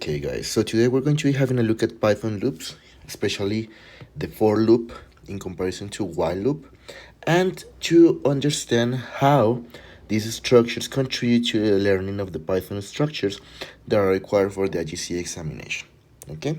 Okay guys, so today we're going to be having a look at Python loops, especially the for loop in comparison to while loop, and to understand how these structures contribute to the learning of the Python structures that are required for the IGCSE examination. Okay,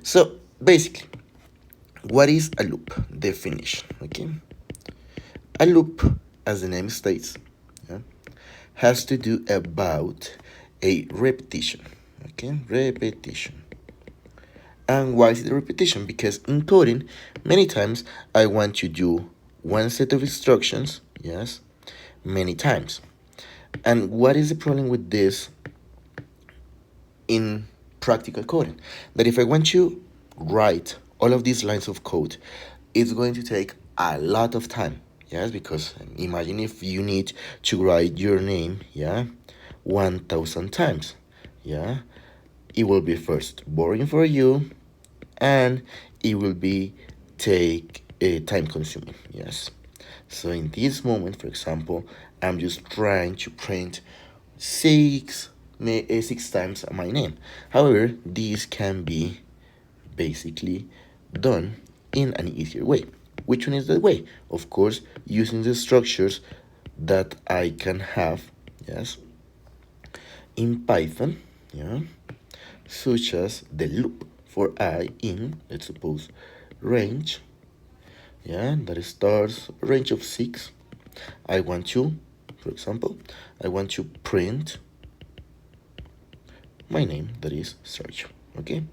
so basically, what is a loop? Definition. Okay, a loop, as the name states, yeah, has to do about a repetition. Okay, repetition. And why is it a repetition? Because in coding, many times I want to do one set of instructions, yes, many times. And what is the problem with this in practical coding? That if I want to write all of these lines of code, it's going to take a lot of time. Yes, because imagine if you need to write your name, yeah, 1,000 times. Yeah, it will be first boring for you, and it will be take time consuming. Yes, so in this moment, for example, I'm just trying to print six times my name. However, this can be basically done in an easier way. Which one is the way? Of course, using the structures that I can have, yes, in Python, yeah, such as the loop for I in, let's suppose, range, yeah, that starts range of 6. I want to, for example, I want to print my name, that is search. Okay,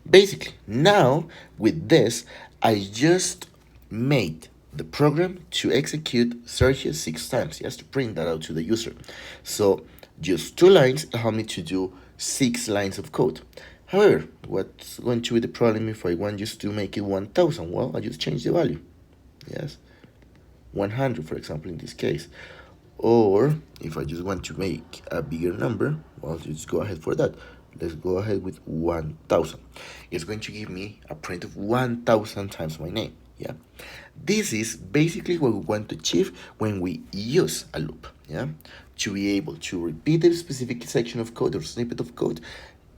basically now with this I just made the program to execute searches 6 times. Yes, to print that out to the user. So just 2 lines allow me to do 6 lines of code. However, what's going to be the problem if I want just to make it 1,000? Well, I just change the value. Yes, 100, for example, in this case. Or if I just want to make a bigger number, well, just go ahead for that. Let's go ahead with 1,000. It's going to give me a print of 1,000 times my name. Yeah, this is basically what we want to achieve when we use a loop. Yeah, to be able to repeat a specific section of code or snippet of code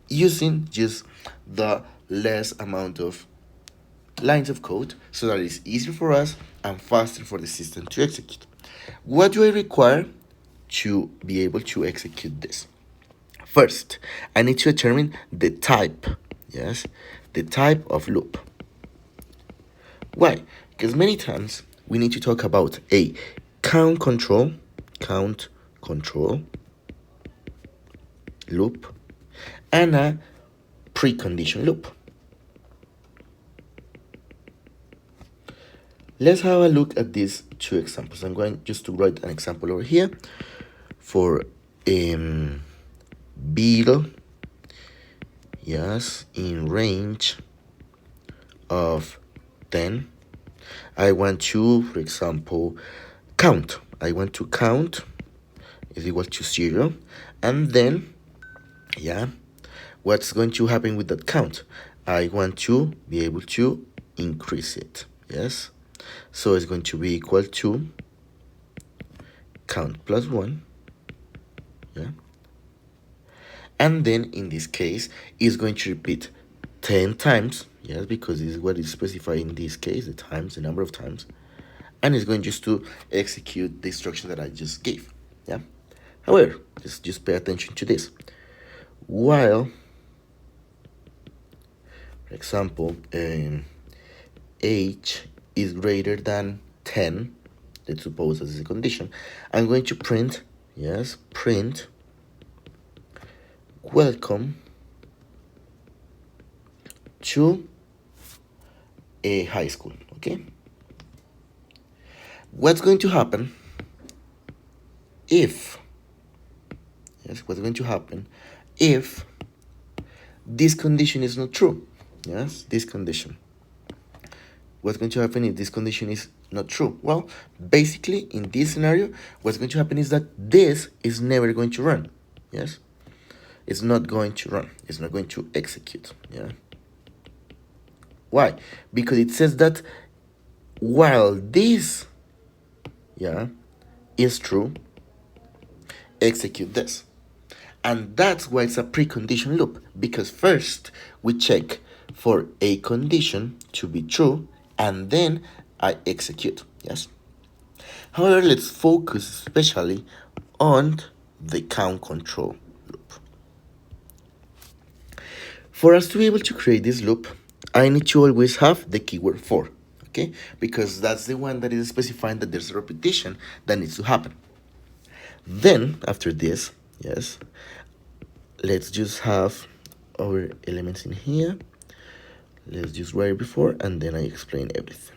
using just the less amount of lines of code, so that it's easier for us and faster for the system to execute. What do I require to be able to execute this? First, I need to determine the type. Yes, the type of loop. Why? Because many times we need to talk about a count control loop, and a precondition loop. Let's have a look at these 2 examples. I'm going just to write an example over here for bill, yes, in range of 10. I want to, for example, count. I want to count is equal to 0, and then, yeah, what's going to happen with that count? I want to be able to increase it. Yes, so it's going to be equal to count plus 1. Yeah, and then in this case it's going to repeat 10 times. Yes, because this is what is specified in this case, the times, the number of times, and it's going just to execute the instruction that I just gave. Yeah, however, just pay attention to this. While, for example, age is greater than 10, let's suppose this is a condition, I'm going to print, yes, print welcome to a high school. Okay, what's going to happen if, yes, what's going to happen if this condition is not true? Yes, this condition, what's going to happen if this condition is not true? Well, basically in this scenario, what's going to happen is that this is never going to run. Yes, it's not going to run, it's not going to execute. Yeah, why? Because it says that while this, yeah, is true, execute this. And that's why it's a precondition loop, because first we check for a condition to be true and then I execute. Yes. However, let's focus especially on the count control loop. For us to be able to create this loop, I need to always have the keyword for, okay? Because that's the one that is specifying that there's a repetition that needs to happen. Then, after this, yes, let's just have our elements in here. Let's just write it before, and then I explain everything.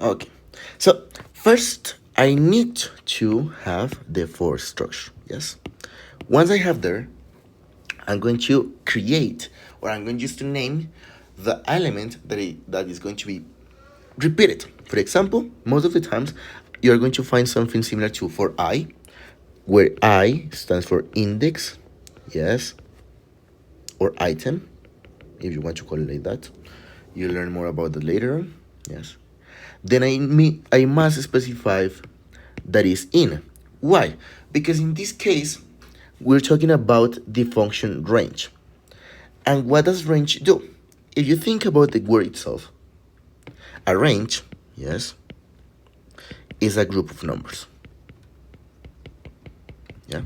Okay, so first I need to have the for structure. Yes, once I have there, I'm going to create, or I'm going just to name the element that is going to be repeated. For example, most of the times you're going to find something similar to for I, where I stands for index, yes, or item, if you want to call it like that. You'll learn more about that later on. Yes. Then I must specify that is in. Why? Because in this case, we're talking about the function range. And what does range do? If you think about the word itself, a range, yes, is a group of numbers. Yeah.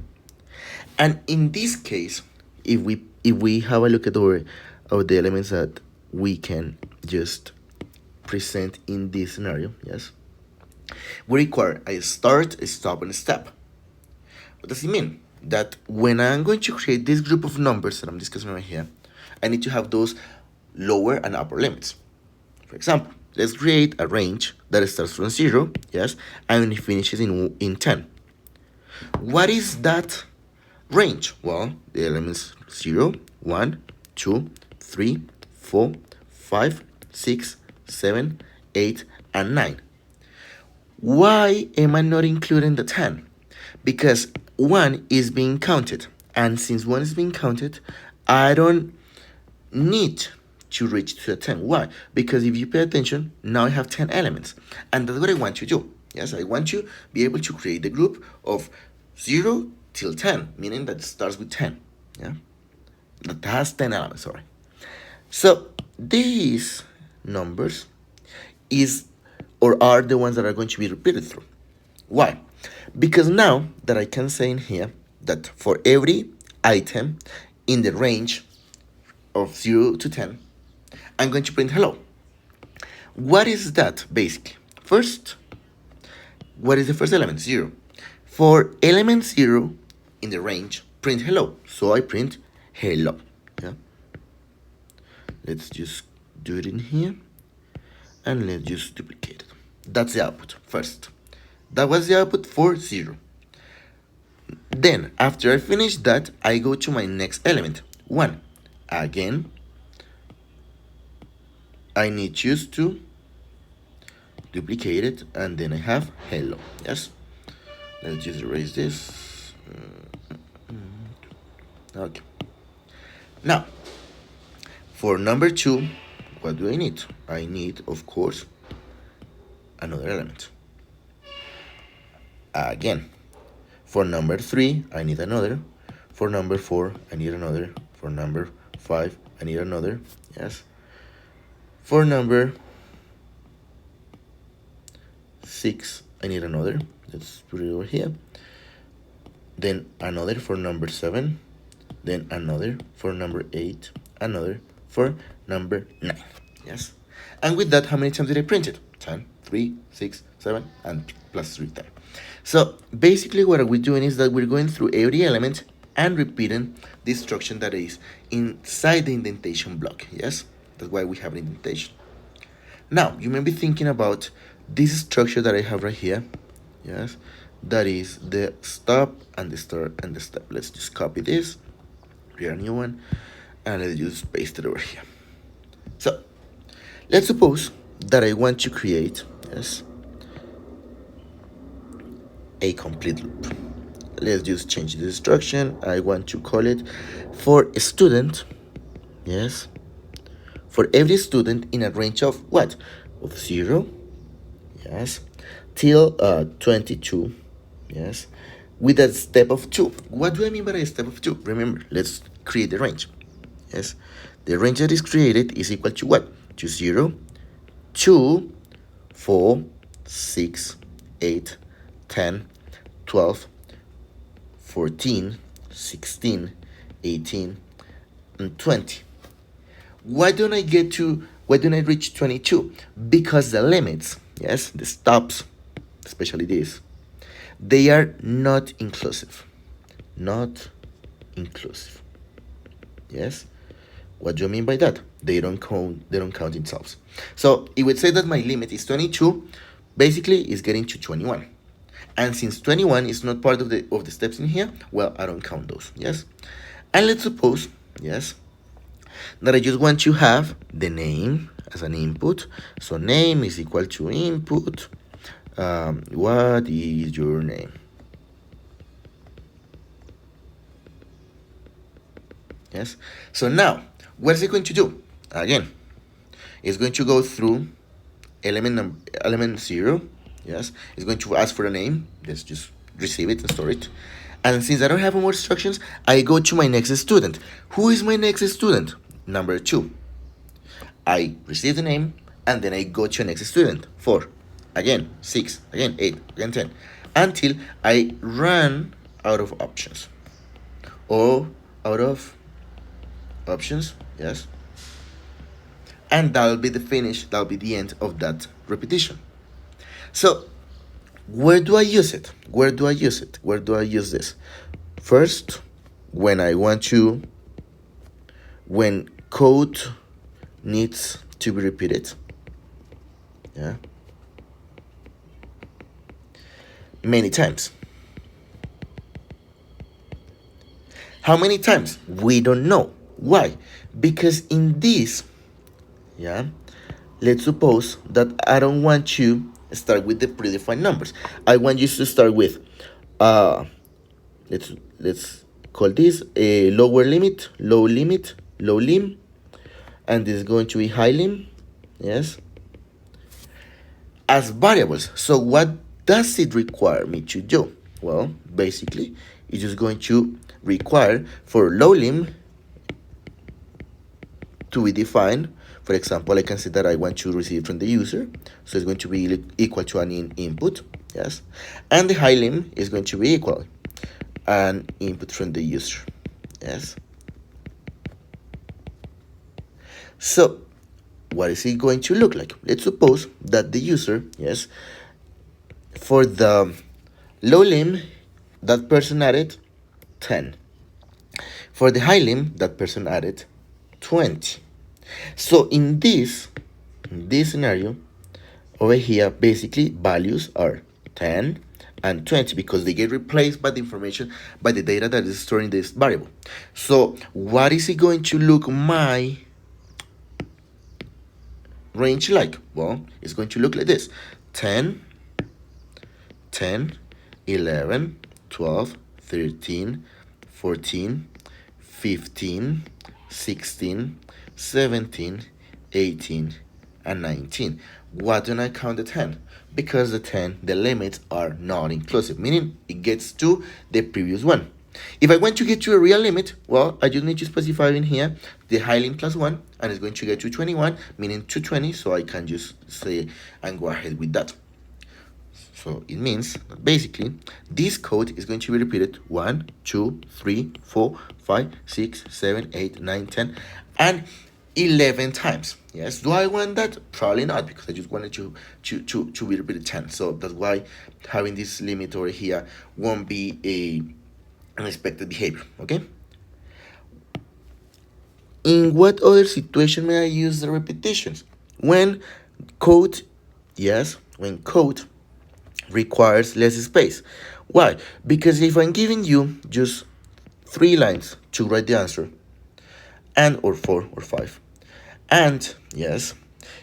And in this case, if we have a look at our of the elements that we can just present in this scenario, yes, we require a start, a stop, and a step. What does it mean? That when I'm going to create this group of numbers that I'm discussing right here, I need to have those lower and upper limits. For example, let's create a range that starts from 0, yes, and it finishes in 10. What is that range? Well, the elements 0, 1, 2, 3, 4, 5, 6, 7, 8, and 9. Why am I not including the 10? Because 1 is being counted, and since 1 is being counted, I don't need to reach to the 10. Why? Because if you pay attention, now I have 10 elements, and that's what I want to do. Yes, I want to be able to create a group of 0 till 10, meaning that it starts with 10. Yeah, that has 10 elements. Sorry. So these numbers is or are the ones that are going to be repeated through. Why? Because now that I can say in here that for every item in the range of 0 to 10, I'm going to print hello. What is that basically? First, what is the first element? 0. For element 0 in the range, print hello. So I print hello. Yeah. Let's just do it in here, and let's just duplicate it. That's the output first. That was the output for 0. Then, after I finish that, I go to my next element, 1. Again, I need just to duplicate it, and then I have hello. Yes. Let's just erase this. Okay. Now, for number 2, what do I need? I need, of course, another element. Again, for number 3, I need another. For number 4, I need another. For number 5, I need another. Yes. For number 6, I need another. Let's put it over here. Then another for number 7. Then another for number 8. Another for number 9. Yes. And with that, how many times did I print it? 10, 3, 6, 7, and plus 3 10. So basically what we're doing is that we're going through every element and repeating the instruction that is inside the indentation block. Yes, that's why we have an indentation. Now you may be thinking about this structure that I have right here. Yes, that is the stop and the start and the step. Let's just copy this, create a new one, and let's just paste it over here. So Let's suppose that I want to create, yes, a complete loop. Let's just change the instruction. I want to call it for a student, yes, for every student in a range of what? Of 0, yes, till 22, yes, with a step of 2. What do I mean by a step of 2? Remember, let's create the range, yes. The range that is created is equal to what? To 0, 2, 4, 6, 8, 10, 12, 14, 16, 18, and 20. Why don't I reach 22? Because the limits, yes, the stops, especially this, they are not inclusive. Not inclusive. Yes? What do you mean by that? They don't count themselves. So it would say that my limit is 22, basically is getting to 21. And since 21 is not part of the steps in here, well, I don't count those. Yes? And let's suppose, yes, that I just want to have the name as an input. So name is equal to input. What is your name? Yes. So now, what is it going to do? Again, it's going to go through element 0. Yes. It's going to ask for a name. Let's just receive it and store it. And since I don't have more instructions, I go to my next student. Who is my next student? Number 2. I receive the name, and then I go to next student. 4. Again, 6. Again, 8. Again, 10. Until I run out of options. Or out of options, yes. And that'll be the finish, that'll be the end of that repetition. So, where do I use it? Where do I use it? Where do I use this? First, when code needs to be repeated. Yeah. Many times. How many times? We don't know. Why? Because in this, yeah, let's suppose that I don't want to start with the predefined numbers. I want you to start with let's call this a lower limit, low limit, low lim, and this is going to be high lim, yes, as variables. So what does it require me to do? Well, basically, it's just going to require for low lim to be defined. For example, I can say that I want to receive from the user, so it's going to be equal to an input, yes, and the high lim is going to be equal an input from the user, yes. So what is it going to look like? Let's suppose that the user, yes, for the low lim, that person added 10. For the high lim, that person added 20. So in this scenario, over here, basically values are 10 and 20 because they get replaced by the information, by the data that is stored in this variable. So what is it going to look my range like? Well, it's going to look like this: 10, 10, 11, 12, 13, 14, 15, 16, 17, 18, and 19. Why don't I count the 10? Because the limits are not inclusive, meaning it gets to the previous one. If I want to get to a real limit, well, I just need to specify in here the high lim plus 1, and it's going to get to 21, meaning 220, so I can just say and go ahead with that. So it means that basically this code is going to be repeated 1, 2, 3, 4, 5, 6, 7, 8, 9, 10, and 11 times. Yes, do I want that? Probably not, because I just wanted to be repeated 10. So that's why having this limit over here won't be a unexpected behavior. Okay. In what other situation may I use the repetitions? When code, yes, when code requires less space. Why? Because if I'm giving you just 3 lines to write the answer, and or 4 or 5, and yes,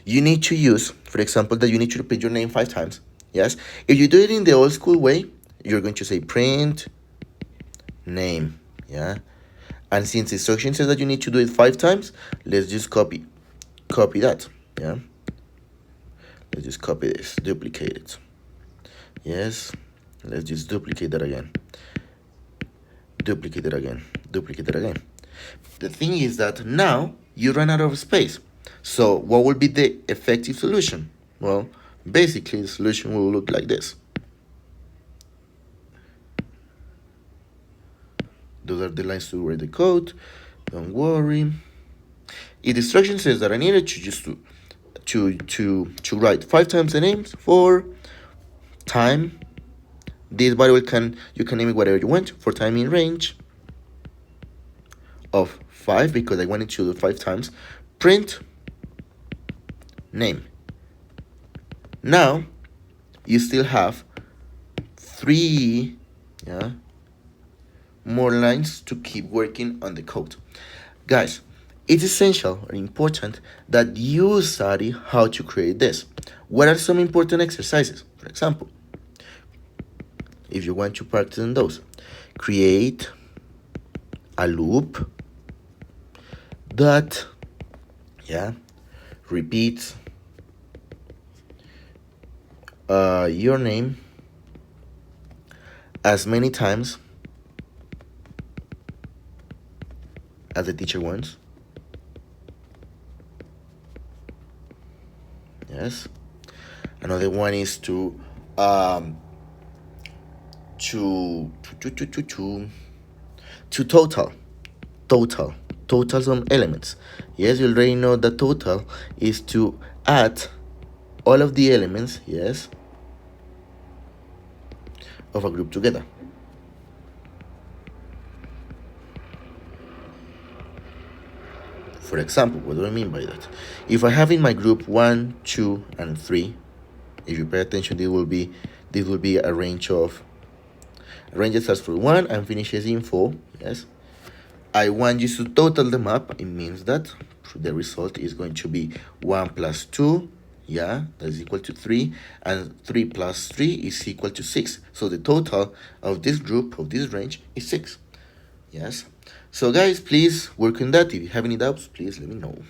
you need to use, for example, that you need to repeat your name 5 times. Yes. If you do it in the old school way, you're going to say print name. Yeah. And since the instruction says that you need to do it 5 times, let's just copy that. Yeah. Let's just copy this, duplicate it. Yes. Let's just duplicate that again. Duplicate it again. Duplicate it again. The thing is that now you run out of space. So what will be the effective solution? Well, basically the solution will look like this. Those are the lines to write the code. Don't worry. If the instruction says that I needed to just to write 5 times the names for time, this variable you can name it whatever you want. For time in range of 5, because I wanted to do 5 times, print name. Now you still have 3 more lines to keep working on the code. Guys, it's essential and important that you study how to create this. What are some important exercises? For example, if you want to practice on those, create a loop that repeats your name as many times as the teacher wants. Yes. Another one is to total some elements. Yes, you already know that total is to add all of the elements, yes, of a group together. For example, what do I mean by that? If I have in my group 1, 2, and 3, if you pay attention, this will be a range that starts from 1 and finishes in 4. Yes, I want you to total them up. It means that the result is going to be 1 plus 2, that is equal to 3, and 3 plus 3 is equal to 6. So the total of this group, of this range, is 6. Yes. So guys, please work on that. If you have any doubts, please let me know.